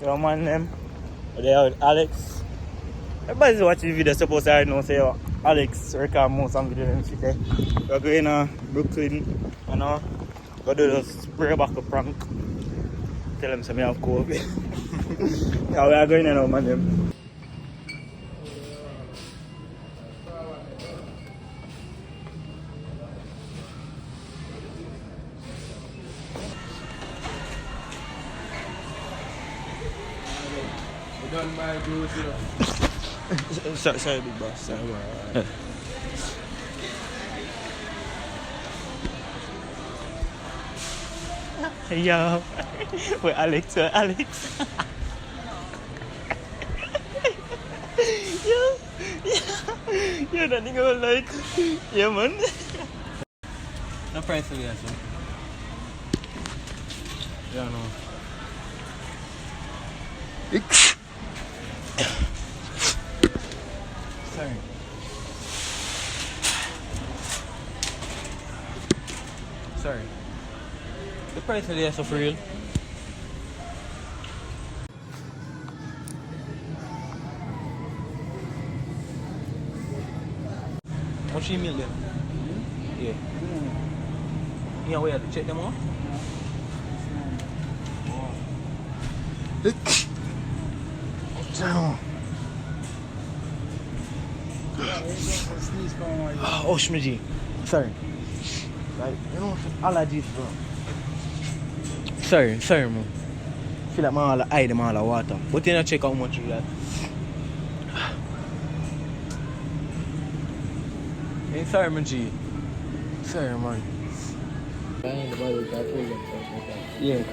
Your man them. They are Alex. Everybody's watching the video supposed to know say Alex record most of video them shit there. We're going to Brooklyn, you know. Go do the spray back a prank. Tell them some have COVID. Yeah, we are going now, man them. Done by Bruce, you know. Sorry, big boss. Sorry. Yo, wait, Alex. Yo, that nigga like, yeah, man. No price for you, sir. Yeah, no. Sorry. Sorry. The price of the for real. How much email them? Yeah. Yeah, we have to check them out. Oh, Shmiji. Sorry. Like, you know, allergies, bro. Sorry, man. I feel like my all eye them all the water. But you know, check how much you got. Hey, sorry, man, G. Sorry, man. Yeah.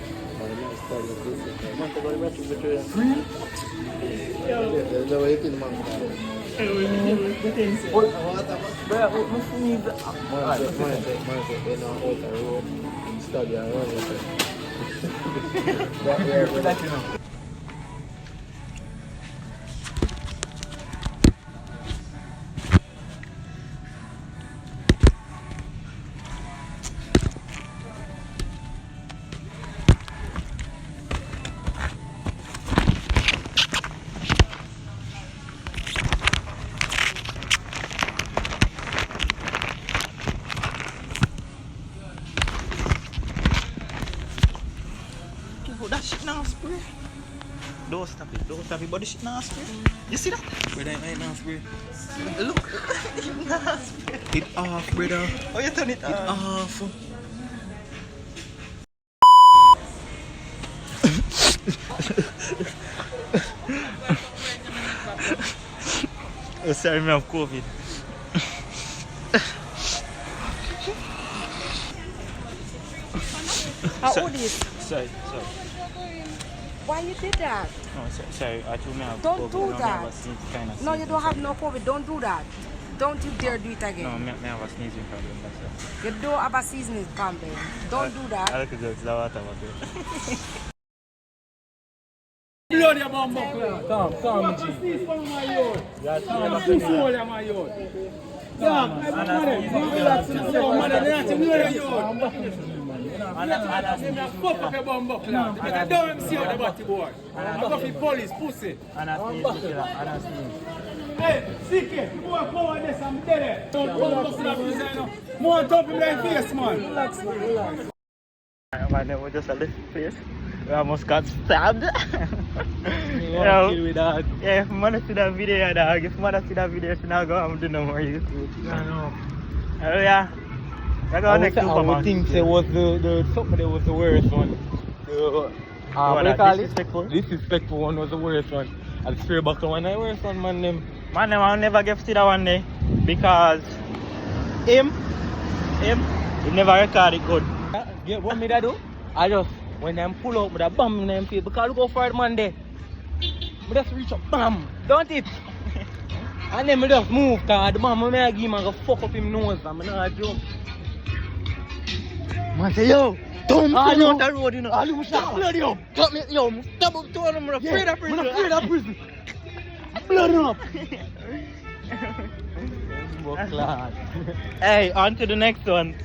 That shit now spray. Don't stop it, but the shit now spray. You see that? Brother, it ain't now spray. Look, it now spray. It off, brother. Oh, you turn it It off. Oh, sorry, me have COVID. How old is? Sorry. Why you did that? No, sorry. I told me I have Don't COVID. do No, that. me have a sneeze kind of No, you sneezing don't have problem. no COVID. Don't do that. Don't you dare do it No, again. me have a sneezing problem. That's it. You don't have a seasoning problem. Don't do I that. like to go to the water. Blood your bomb buckler. Come, G. Yeah, come, my youth. Yeah, relax. Yo, man, they're not in your youth. Fuck up your bomb buckler. I don't see what the body boy. I go for police, pussy. Hey, CK, you go and power this, I'm dead. Don't buckler, more on top of my face, man. Relax. Man, we just a little place. We almost got stabbed. You want to kill with that? Yeah, if mother see that video, dog. If mother see that video, she not going to do no more YouTube. I know. Oh, yeah. I got next I would think it was the something that was the worst one. What do you call it? Disrespectful one was the worst one. And the spray buckle one, the worst one, man. Them. Man, I'll never give to that one day. Because him never recorded good. Get what me that do? I just, when them pull up with a bomb in them face, because look how far the man there. I just reach up, bam, don't it? And then I just move, because the bomb I give him and go fuck up him nose, I'm not a joke. Man say, yo, don't pull out the road, you know. All you stop bloody up. Cut me, yo, stop up to him, I'm afraid of prison. I'm afraid of prison. Blood up. Hey, on to the next one.